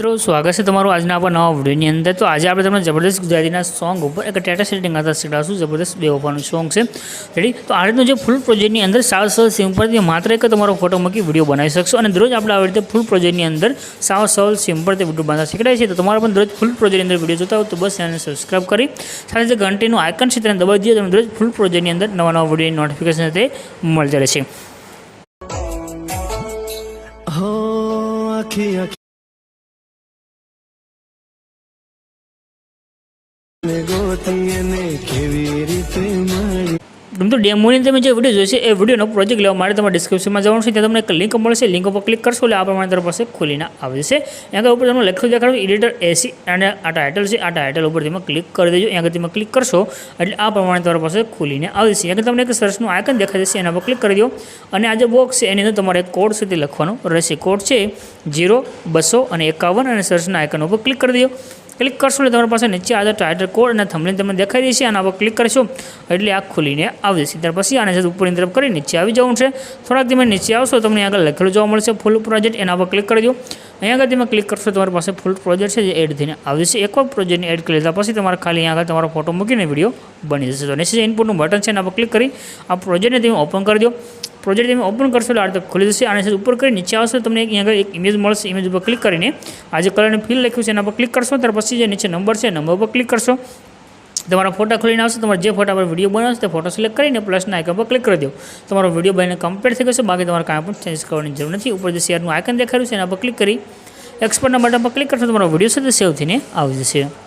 मित्रों स्वागत है तमारू आज आप नवा विडियोनी अंदर। तो आज आप जबरदस्त गुजराती सॉन्ग पर एक टेटा सेटिंग आता शीखाशू। जबरदस्त बेवफानु सॉन्ग है रेडी। तो आ रीतनु जो फूल प्रोजेक्टनी अंदर साव सरल सिंपल मात्र एक तमारो फोटो मूकी विडियो बनावी शकशो। और दररोज आप आ रीते फूल प्रोजेक्टनी अंदर साव सरल सिंपल विडियो बनाता शीखवाड़े छे। तो तमारे पण दररोज फूल प्रोजेक्टनी अंदर विडियो जोता हो तो बस चैनल सब्सक्राइब करी साथे जे घंटीनुं आइकन छे तेने दबावी दीजो। तमने दररोज फूल प्रोजेक्टनी अंदर नवा नवा विडियोनी नोटिफिकेशन ते मळता रहेशे। तो डेमोनी તમે જે વિડિયો જોઈશે એ વિડિયોનો પ્રોજેક્ટ લેવા માટે તમારે ડિસ્ક્રિપ્શનમાં જવાનું છે। ત્યાં તમને એક લિંક મળશે। લિંક ઉપર ક્લિક કરશો એટલે આ પ્રમાણે તમારી પાસે ખોલીને આવી જશે। અહીંયા ઉપર તમને લખેલું દેખાડો એડિટર એસી અને આ ટાઇટલ છે। આ ટાઇટલ ઉપર તમે ક્લિક કરી દેજો। અહીંયા તમે ક્લિક કરશો એટલે આ પ્રમાણે તમારી પાસે ખોલીને આવી જશે। અહીંયા તમને એક સર્ચનું આઇકન દેખાઈ જશે, એના પર ક્લિક કરી દો અને આ જે બોક્સ છે એની અંદર તમારે એક કોડ છે તે લખવાનો રહેશે। કોડ છે 0251 અને સર્ચના આઇકન ઉપર ક્લિક કરી દો। क्लिक करशो એટલે તમારી પાસે નીચે આ ટાઇટલ કોડ અને થંબનેલ તમને દેખાઈ દેશે। આના પર ક્લિક કરશો એટલે આ ખોલીને આવી જશે। ત્યાર પછી આને ઉપરની તરફ કરી નીચે આવી જવું છે। થોડાક તમે નીચે આવશો તમને આગળ લખેલું જોવા મળશે ફૂલ પ્રોજેક્ટ, એના પર ક્લિક કરી દો। અહીંયા આગળ તમે ક્લિક કરશો તમારી પાસે ફૂલ પ્રોજેક્ટ છે જે એડ થઈને આવી જશે। એકવાર પ્રોજેક્ટને એડ કરી લીધા પછી તમારે ખાલી અહીંયા આગળ તમારો ફોટો મૂકીને વિડીયો બની જશે। તો નીચે ઇનપુટનું બટન છે એના પર ક્લિક કરી આ પ્રોજેક્ટને તમે ઓપન કરી દો। प्रोजेक्ट તમે ओपन करशो એટલે આ રીતે ખુલી જશે। આને ઉપર કરી નીચે આવશો તમને અહીંયા આગળ એક ઇમેજ મળશે। ઇમેજ ઉપર ક્લિક કરીને આ જે કલરને ફિલ લખ્યું છે એના પર ક્લિક કરશો। ત્યાર પછી જે નીચે નંબર છે નંબર પર ક્લિક કરશો। તમારા ફોટા ખોલીને આવશે। તમારે જે ફોટા પર વિડીયો બનાવશે તે ફોટો સિલેક્ટ કરીને પ્લસના આઇકન પર ક્લિક કરી દો। તમારો વિડીયો બનીને કમ્પ્લીટ થઈ જશે। બાકી તમારે કાંઈ પણ ચેન્જ કરવાની જરૂર નથી। ઉપર જે શેરનું આઇકન દેખાડ્યું છે એના પર ક્લિક કરી એક્સપોર્ટના બટન પર ક્લિક કરશો તમારો વિડીયો છે તે સેવ થઈને આવી જશે।